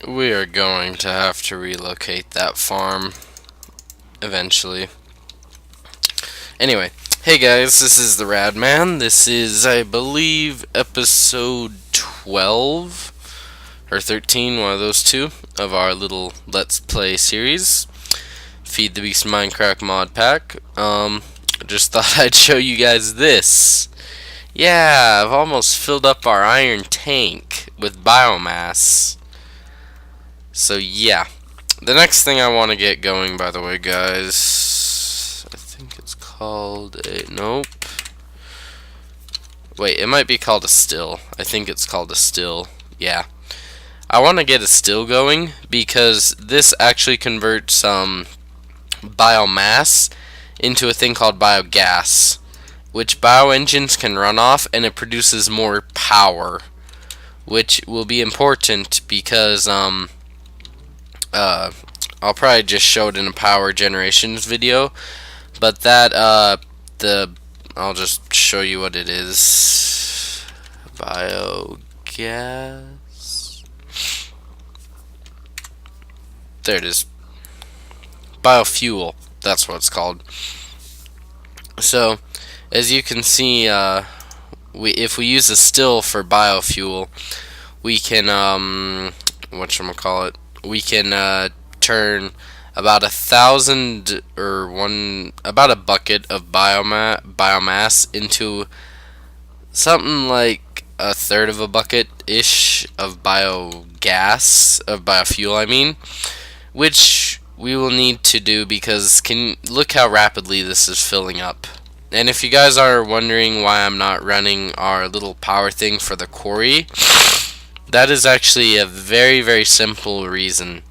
We are going to have to relocate that farm eventually. Anyway, hey guys, this is theradman. This is, I believe, episode 12 or 13, one of those two, of our little Let's Play series, Feed the Beast Minecraft mod pack. Just thought I'd show you guys this. Yeah, I've almost filled up our iron tank with biomass. So yeah, the next thing I want to get going, by the way, guys, I think it's called a, nope. Wait, it might be called a still. I think it's called a still. Yeah. I want to get a still going because this actually converts biomass into a thing called biogas, which bioengines can run off, and it produces more power, which will be important because I'll probably just show it in a power generations video, but that I'll just show you what it is. Biogas. There it is. Biofuel. That's what it's called. So, as you can see, if we use a still for biofuel, we can whatchamacallit, we can turn about 1,000 or about a bucket of biomass into something like a third of a bucket ish of biofuel, I mean, which we will need to do because look how rapidly this is filling up. And if you guys are wondering why I'm not running our little power thing for the quarry, that is actually a very, very simple reason.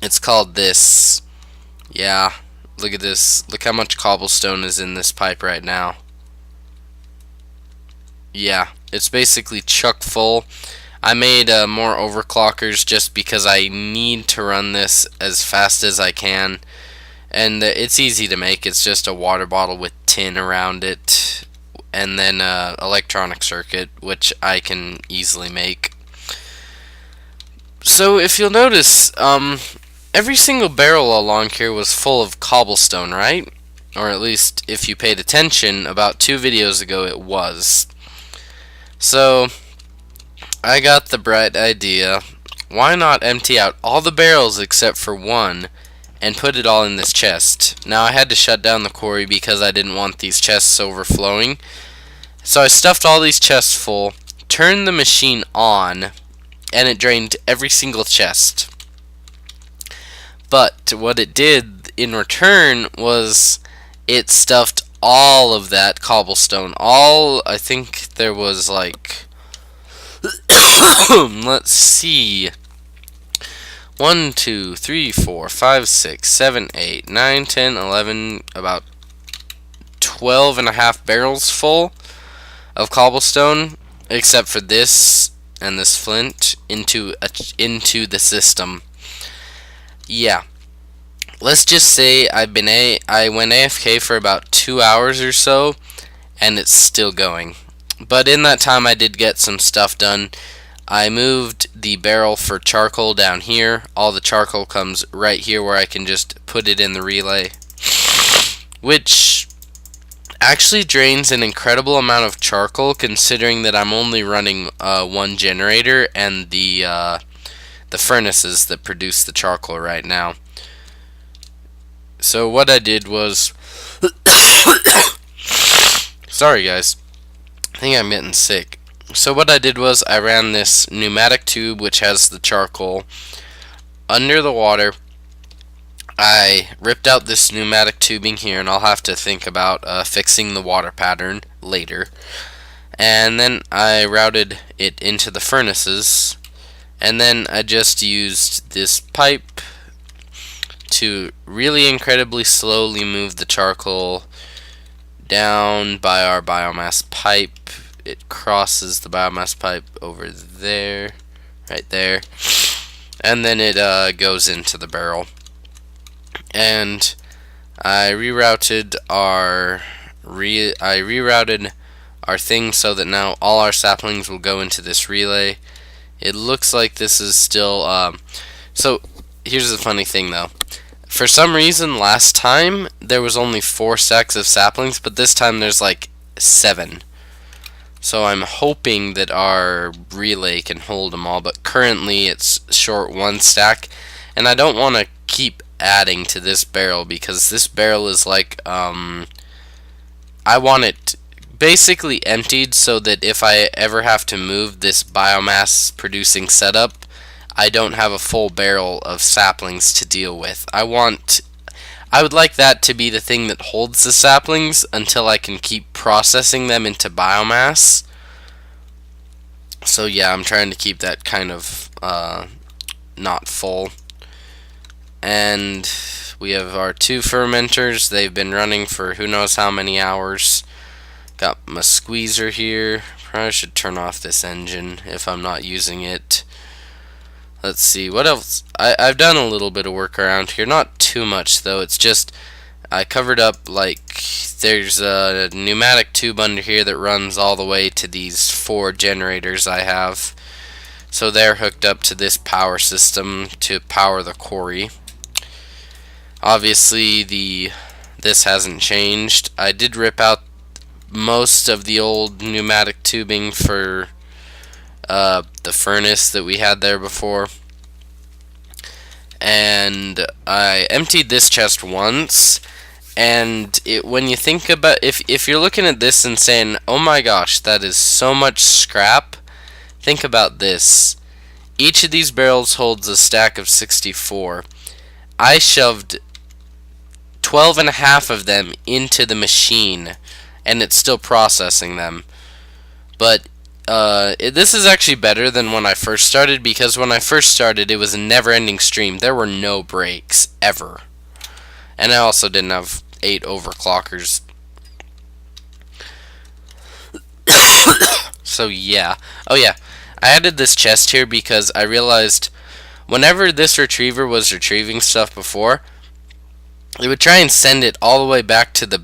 It's called this. Yeah, look at this. Look how much cobblestone is in this pipe right now. Yeah, it's basically chuck full. I made more overclockers just because I need to run this as fast as I can. And it's easy to make. It's just a water bottle with tin around it, and then electronic circuit, which I can easily make. So if you'll notice, every single barrel along here was full of cobblestone, right? Or at least if you paid attention, about 2 videos ago it was. So I got the bright idea, why not empty out all the barrels except for one and put it all in this chest. Now I had to shut down the quarry because I didn't want these chests overflowing. So I stuffed all these chests full, turned the machine on, and it drained every single chest. But what it did in return was it stuffed all of that cobblestone. I think there was like let's see, 1, 2, 3, 4, 5, 6, 7, 8, 9, 10, 11, about 12 and a half barrels full of cobblestone, except for this and this flint, into the system. Yeah, let's just say I went AFK for about 2 hours or so, and it's still going. But in that time, I did get some stuff done. I moved the barrel for charcoal down here. All the charcoal comes right here where I can just put it in the relay, which actually drains an incredible amount of charcoal considering that I'm only running one generator and the furnaces that produce the charcoal right now. So what I did was sorry guys, I think I'm getting sick. So what I did was I ran this pneumatic tube which has the charcoal under the water. I ripped out this pneumatic tubing here, and I'll have to think about fixing the water pattern later. And then I routed it into the furnaces, and then I just used this pipe to really incredibly slowly move the charcoal down by our biomass pipe. It crosses the biomass pipe over there, right there, and then it goes into the barrel. And I rerouted our thing so that now all our saplings will go into this relay. It looks like this is still, so here's the funny thing though. For some reason, last time there was only 4 stacks of saplings, but this time there's like 7. So I'm hoping that our relay can hold them all, but currently it's short 1 stack, and I don't want to keep adding to this barrel because this barrel is like, I want it basically emptied so that if I ever have to move this biomass producing setup, I don't have a full barrel of saplings to deal with. I would like that to be the thing that holds the saplings until I can keep processing them into biomass. So yeah, I'm trying to keep that kind of not full. And we have our 2 fermenters. They've been running for who knows how many hours. Got my squeezer here. Probably should turn off this engine if I'm not using it. Let's see, what else? I've done a little bit of work around here. Not too much, though. It's just I covered up, like, there's a pneumatic tube under here that runs all the way to these 4 generators I have. So they're hooked up to this power system to power the quarry. Obviously, this hasn't changed. I did rip out most of the old pneumatic tubing for the furnace that we had there before, and I emptied this chest once, and when you think about, if you're looking at this and saying, oh my gosh, that is so much scrap, think about this. Each of these barrels holds a stack of 64. I shoved 12 and a half of them into the machine, and it's still processing them. But this is actually better than when I first started, because when I first started it was a never-ending stream. There were no breaks ever, and I also didn't have 8 overclockers. So yeah. Oh yeah, I added this chest here because I realized whenever this retriever was retrieving stuff before, it would try and send it all the way back to the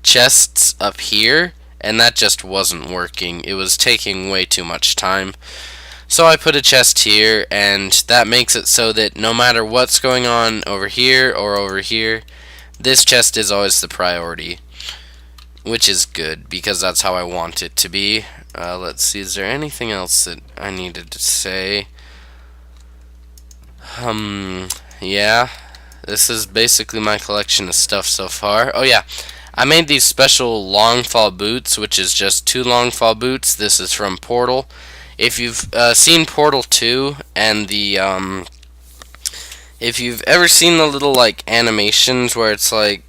chests up here, and that just wasn't working. It was taking way too much time. So I put a chest here, and that makes it so that no matter what's going on over here or over here, this chest is always the priority, which is good because that's how I want it to be. Let's see, is there anything else that I needed to say? Yeah, this is basically my collection of stuff so far. Oh yeah, I made these special long fall boots, which is just 2 long fall boots. This is from Portal. If you've seen Portal 2 and the if you've ever seen the little like animations where it's like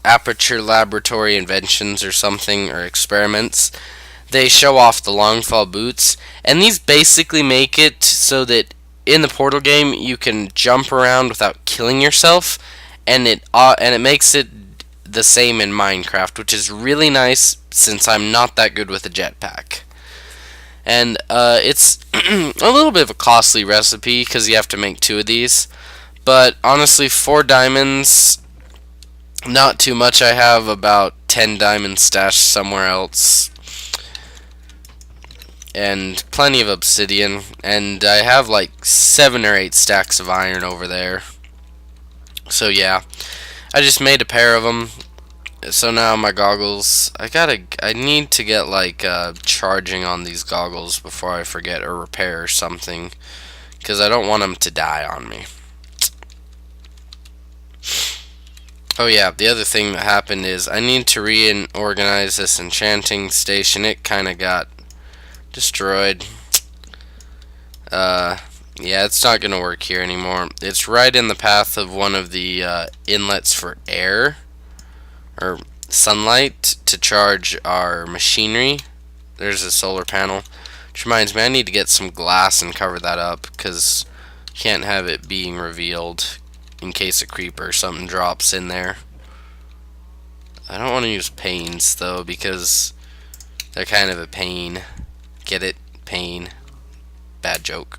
Aperture Laboratory Inventions or something, or experiments, they show off the long fall boots, and these basically make it so that in the Portal game you can jump around without killing yourself, and it makes it the same in Minecraft, which is really nice since I'm not that good with a jetpack. And it's a little bit of a costly recipe because you have to make 2 of these, but honestly, 4 diamonds, not too much. I have about 10 diamonds stashed somewhere else, and plenty of obsidian, and I have like 7 or 8 stacks of iron over there. So yeah, I just made a pair of them. So now my goggles, I need to get like charging on these goggles before I forget, or repair or something, because I don't want them to die on me. Oh yeah, the other thing that happened is I need to reorganize this enchanting station. It kind of got destroyed. Yeah, it's not gonna work here anymore. It's right in the path of one of the inlets for air or sunlight to charge our machinery. There's a solar panel, which reminds me I need to get some glass and cover that up, because you can't have it being revealed in case a creeper or something drops in there. I don't want to use panes though, because they're kind of a pain. Get it? Pain. Bad joke.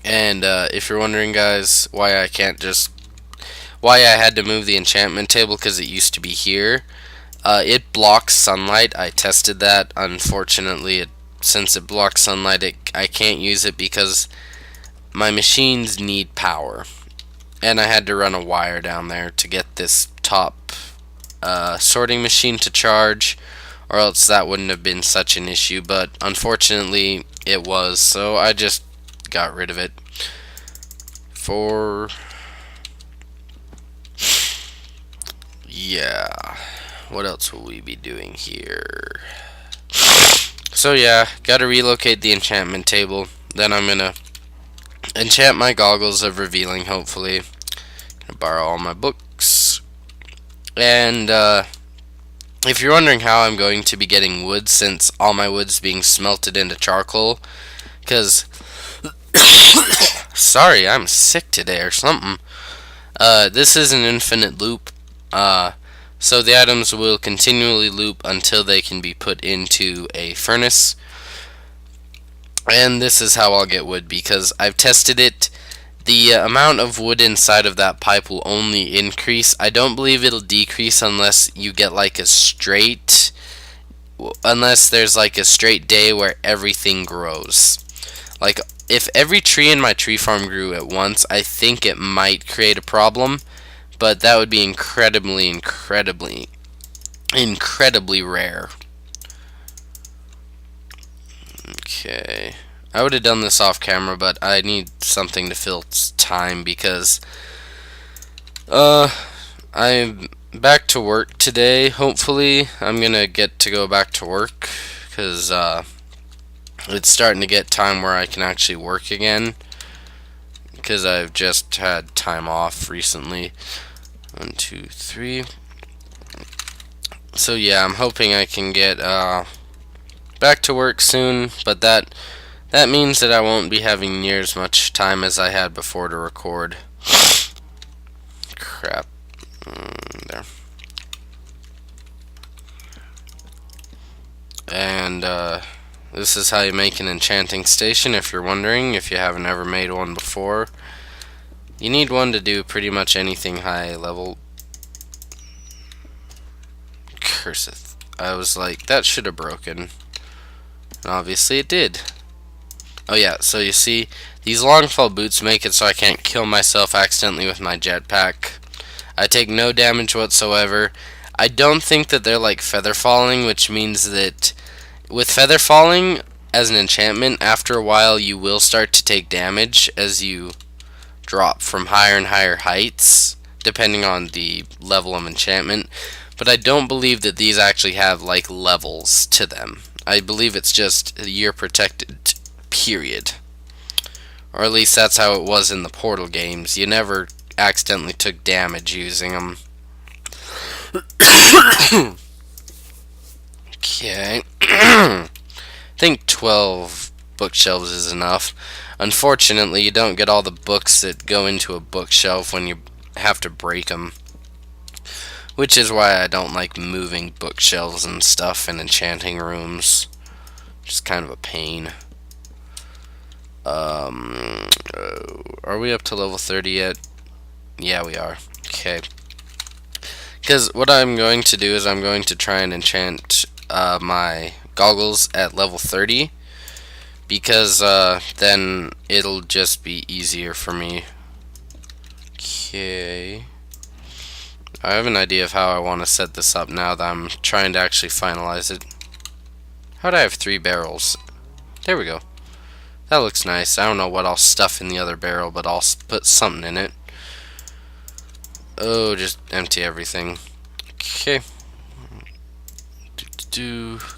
And if you're wondering, guys, why I had to move the enchantment table, because it used to be here. It blocks sunlight. I tested that. Unfortunately, it since it blocks sunlight, I can't use it because my machines need power. And I had to run a wire down there to get this top sorting machine to charge, or else that wouldn't have been such an issue, but unfortunately it was, so I just got rid of it. Yeah, what else will we be doing here? So yeah, gotta relocate the enchantment table. Then I'm gonna enchant my goggles of revealing, hopefully. Gonna borrow all my books. And if you're wondering how I'm going to be getting wood, since all my wood's being smelted into charcoal, because sorry, I'm sick today or something. This is an infinite loop. So the items will continually loop until they can be put into a furnace. And this is how I'll get wood, because I've tested it. The amount of wood inside of that pipe will only increase. I don't believe it'll decrease unless you get like a straight, unless there's like a straight day where everything grows. Like if every tree in my tree farm grew at once, I think it might create a problem, but that would be incredibly rare. Okay, I would have done this off camera, but I need something to fill time because I'm back to work today. Hopefully I'm gonna get to go back to work because it's starting to get time where I can actually work again, because I've just had time off recently. 1, 2, 3. So yeah, I'm hoping I can get back to work soon, but that means that I won't be having near as much time as I had before to record. Crap. There. And this is how you make an enchanting station, if you're wondering, if you haven't ever made one before. You need one to do pretty much anything high level. Curseth. I was like, that should have broken. And obviously it did. Oh yeah, so you see, these longfall boots make it so I can't kill myself accidentally with my jetpack. I take no damage whatsoever. I don't think that they're like feather falling, which means that with feather falling as an enchantment, after a while you will start to take damage as you drop from higher and higher heights, depending on the level of enchantment. But I don't believe that these actually have like levels to them. I believe it's just you're protected, period. Or at least that's how it was in the Portal games. You never accidentally took damage using them. Okay. I think 12 bookshelves is enough. Unfortunately, you don't get all the books that go into a bookshelf when you have to break them. Which is why I don't like moving bookshelves and stuff in enchanting rooms. Just kind of a pain. Are we up to level 30 yet? Yeah, we are. Okay. Because what I'm going to do is I'm going to try and enchant my goggles at level 30. Because then it'll just be easier for me. Okay. I have an idea of how I want to set this up now that I'm trying to actually finalize it. How'd I have 3 barrels? There we go. That looks nice. I don't know what I'll stuff in the other barrel, but I'll put something in it. Oh, just empty everything. Okay.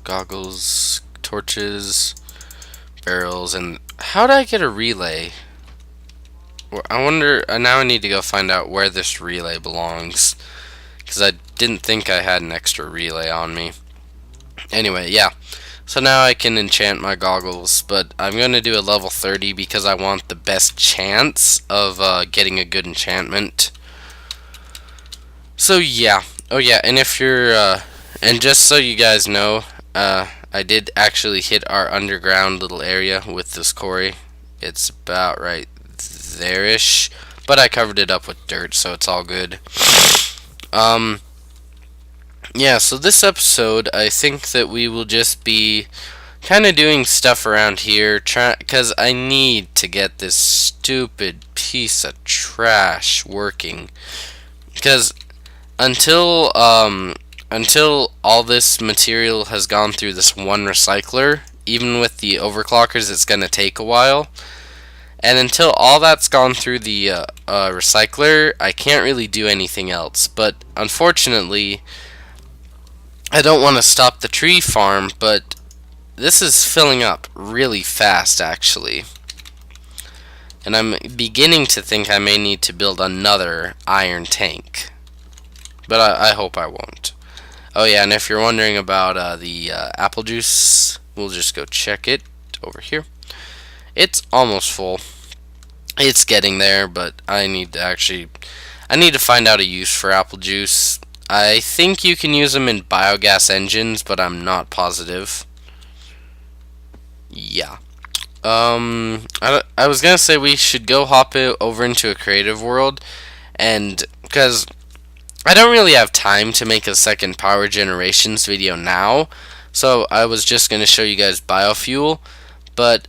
Goggles, torches, barrels, and how'd I get a relay? I wonder, now I need to go find out where this relay belongs, because I didn't think I had an extra relay on me. Anyway, yeah. So now I can enchant my goggles, but I'm going to do a level 30 because I want the best chance of getting a good enchantment. So yeah. Oh yeah, and if you're, and just so you guys know, I did actually hit our underground little area with this quarry. It's about right there-ish, but I covered it up with dirt, so it's all good. Yeah, so this episode, I think that we will just be kind of doing stuff around here, because I need to get this stupid piece of trash working. Because until all this material has gone through this one recycler, even with the overclockers, it's gonna take a while. And until all that's gone through the recycler, I can't really do anything else. But unfortunately, I don't want to stop the tree farm, but this is filling up really fast, actually. And I'm beginning to think I may need to build another iron tank. But I hope I won't. Oh yeah, and if you're wondering about the apple juice, we'll just go check it over here. It's almost full. It's getting there, but I need to find out a use for apple juice. I think you can use them in biogas engines, but I'm not positive. Yeah. I was gonna say we should go hop it over into a creative world, and because I don't really have time to make a second power generations video now, so I was just gonna show you guys biofuel, but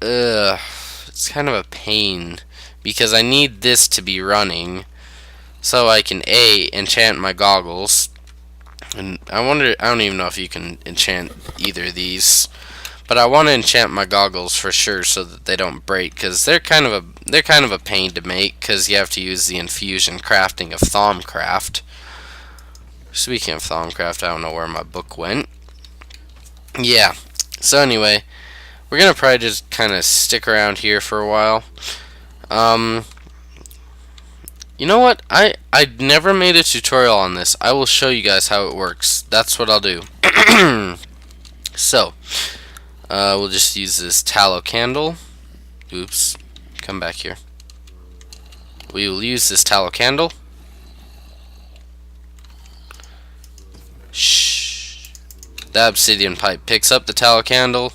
it's kind of a pain because I need this to be running so I can enchant my goggles. And I don't even know if you can enchant either of these, but I want to enchant my goggles for sure so that they don't break, because they're kind of a pain to make because you have to use the infusion crafting of Thaumcraft. Speaking of Thaumcraft, I don't know where my book went. Yeah. So anyway, we're gonna probably just kind of stick around here for a while. You know what? I never made a tutorial on this. I will show you guys how it works. That's what I'll do. So, we'll just use this tallow candle. Oops. Come back here. We will use this tallow candle. Shh. The obsidian pipe picks up the tallow candle.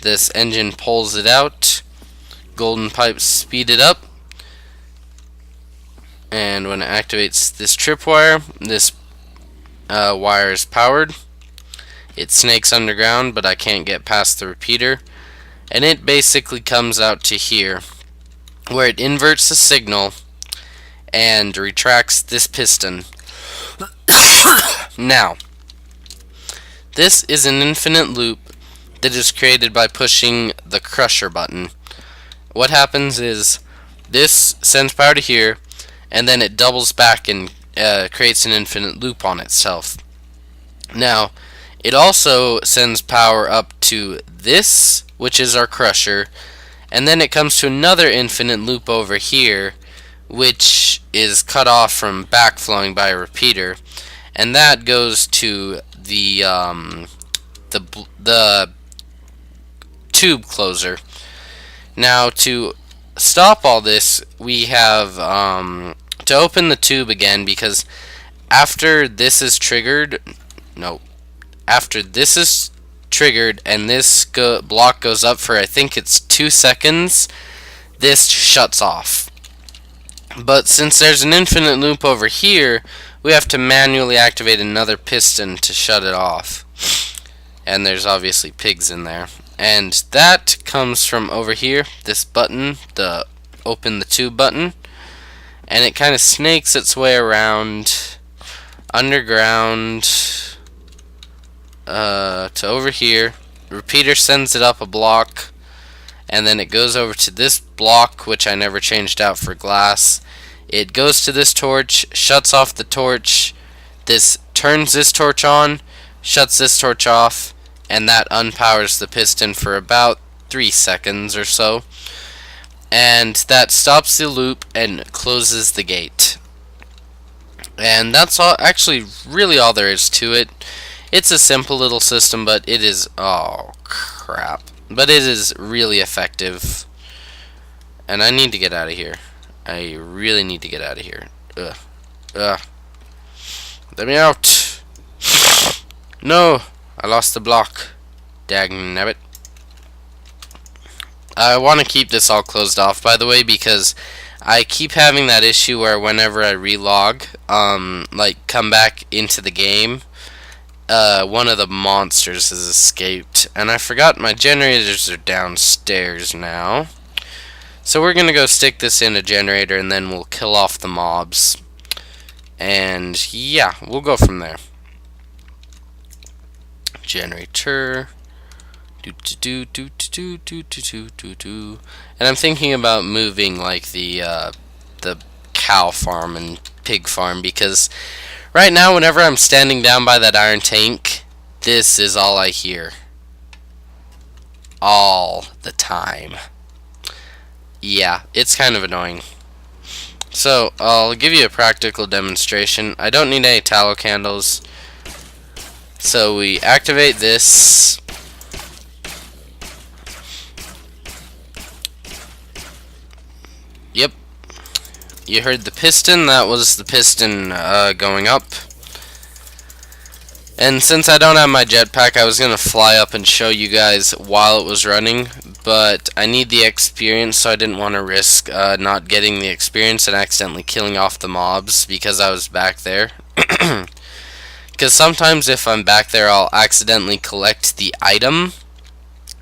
This engine pulls it out. Golden pipes speed it up. And when it activates this tripwire, this wire is powered. It snakes underground, but I can't get past the repeater. And it basically comes out to here, where it inverts the signal and retracts this piston. Now, this is an infinite loop that is created by pushing the crusher button. What happens is this sends power to here, and then it doubles back and creates an infinite loop on itself. Now, it also sends power up to this, which is our crusher, and then it comes to another infinite loop over here, which is cut off from backflowing by a repeater, and that goes to the tube closer. Now, to stop all this, we have to open the tube again, because after this is triggered, after this is triggered and this block goes up for, I think it's 2 seconds, this shuts off. But since there's an infinite loop over here, we have to manually activate another piston to shut it off. And there's obviously pigs in there. And that comes from over here, this button, the open the tube button. And it kind of snakes its way around underground to over here. Repeater sends it up a block, and then it goes over to this block, which I never changed out for glass. It goes to this torch, shuts off the torch. This turns this torch on, shuts this torch off, and that unpowers the piston for about 3 seconds or so. And that stops the loop and closes the gate. And that's all, actually really all there is to it. It's a simple little system, but it is, oh crap, but it is really effective. And I need to get out of here. I really need to get out of here. Let me out. No, I lost the block. Dagnabbit. I want to keep this all closed off, by the way, because I keep having that issue where whenever I relog, like come back into the game, one of the monsters has escaped, and I forgot my generators are downstairs now. So we're gonna go stick this in a generator, and then we'll kill off the mobs. And yeah, we'll go from there. Generator. And I'm thinking about moving like the cow farm and pig farm, because right now whenever I'm standing down by that iron tank, this is all I hear. All the time. Yeah, it's kind of annoying. So, I'll give you a practical demonstration. I don't need any tallow candles. So we activate this. Yep. You heard the piston. That was the piston going up. And since I don't have my jetpack, I was going to fly up and show you guys while it was running. But I need the experience, so I didn't want to risk not getting the experience and accidentally killing off the mobs because I was back there. Because sometimes if I'm back there, I'll accidentally collect the item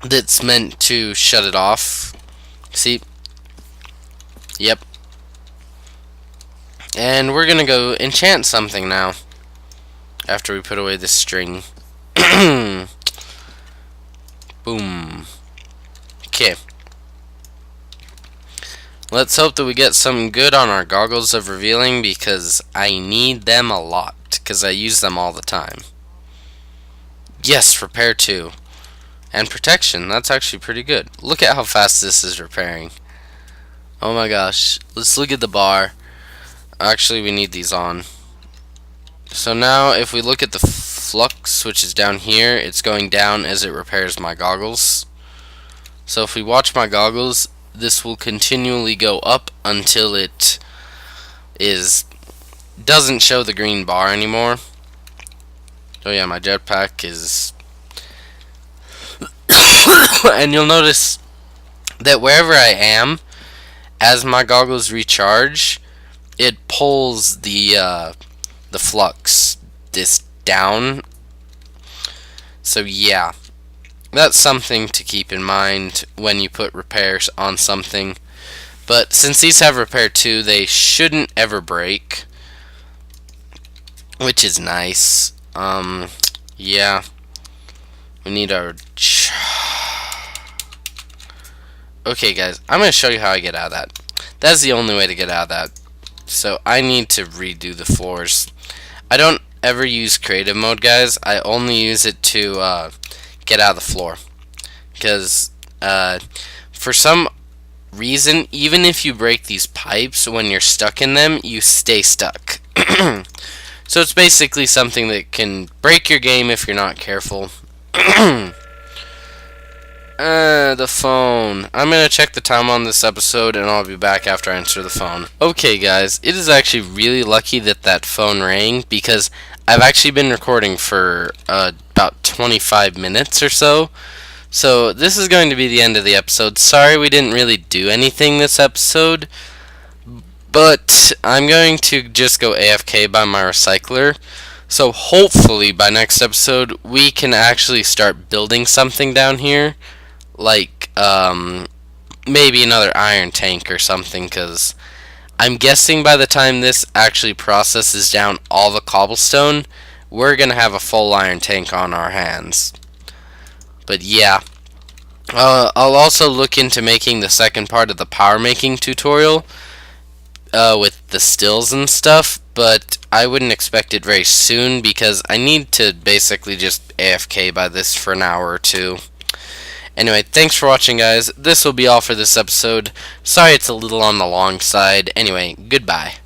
that's meant to shut it off. See? Yep. And we're gonna go enchant something now. After we put away this string. Boom. Okay. Let's hope that we get something good on our goggles of revealing, because I need them a lot. Because I use them all the time. Yes, repair 2. And protection, that's actually pretty good. Look at how fast this is repairing. Oh my gosh. Let's look at the bar. Actually, we need these on. So now, if we look at the flux, which is down here, it's going down as it repairs my goggles. So if we watch my goggles, this will continually go up until it doesn't show the green bar anymore. Oh yeah, my jetpack is... And you'll notice that wherever I am, as my goggles recharge, it pulls the flux this down. So yeah, that's something to keep in mind when you put repairs on something. But since these have repair 2, they shouldn't ever break, which is nice. Yeah, we need our... Okay guys, I'm going to show you how I get out of that. That's the only way to get out of that. So I need to redo the floors. I don't ever use creative mode, guys. I only use it to get out of the floor. Because for some reason, even if you break these pipes, when you're stuck in them, you stay stuck. So it's basically something that can break your game if you're not careful. The phone. I'm gonna check the time on this episode, and I'll be back after I answer the phone. Okay guys, it is actually really lucky that that phone rang, because I've actually been recording for about 25 minutes or so. So this is going to be the end of the episode. Sorry we didn't really do anything this episode, but I'm going to just go AFK by my recycler. So hopefully by next episode we can actually start building something down here. Like, maybe another iron tank or something, because I'm guessing by the time this actually processes down all the cobblestone, we're going to have a full iron tank on our hands. But yeah, I'll also look into making the second part of the power making tutorial with the stills and stuff, but I wouldn't expect it very soon, because I need to basically just AFK by this for an hour or two. Anyway, thanks for watching, guys. This will be all for this episode. Sorry it's a little on the long side. Anyway, goodbye.